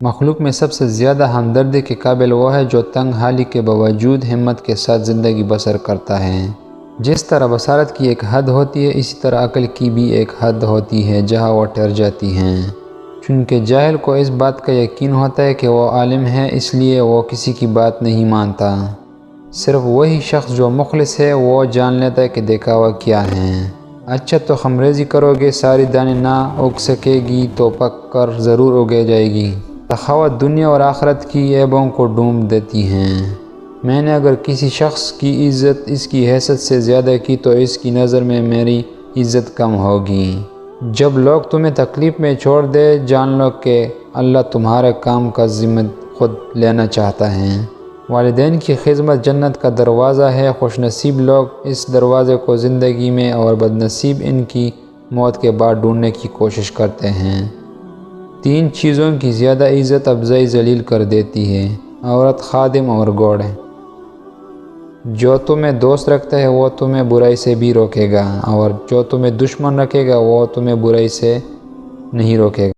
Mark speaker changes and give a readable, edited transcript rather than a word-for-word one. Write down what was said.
Speaker 1: مخلوق میں سب سے زیادہ ہمدردی کے قابل وہ ہے جو تنگ حالی کے باوجود ہمت کے ساتھ زندگی بسر کرتا ہے۔ جس طرح بصارت کی ایک حد ہوتی ہے، اسی طرح عقل کی بھی ایک حد ہوتی ہے جہاں وہ ٹھہر جاتی ہے۔ چونکہ جاہل کو اس بات کا یقین ہوتا ہے کہ وہ عالم ہے، اس لیے وہ کسی کی بات نہیں مانتا۔ صرف وہی شخص جو مخلص ہے وہ جان لیتا ہے کہ دکھاوا کیا ہے۔ اچھا تو خمریزی کرو گے، ساری دانے نہ اگ سکے گی تو پک کر ضرور اگے جائے گی۔ سخاوت دنیا اور آخرت کی عیبوں کو ڈھونڈ دیتی ہے۔ میں نے اگر کسی شخص کی عزت اس کی حیثیت سے زیادہ کی تو اس کی نظر میں میری عزت کم ہوگی۔ جب لوگ تمہیں تکلیف میں چھوڑ دے، جان لو کہ اللہ تمہارے کام کا ذمہ خود لینا چاہتا ہے۔ والدین کی خدمت جنت کا دروازہ ہے۔ خوش نصیب لوگ اس دروازے کو زندگی میں اور بد نصیب ان کی موت کے بعد ڈھونڈنے کی کوشش کرتے ہیں۔ 3 چیزوں کی زیادہ عزت افزائی ذلیل کر دیتی ہے: عورت، خادم اور گھوڑے۔ جو تمہیں دوست رکھتا ہے وہ تمہیں برائی سے بھی روکے گا، اور جو تمہیں دشمن رکھے گا وہ تمہیں برائی سے نہیں روکے گا۔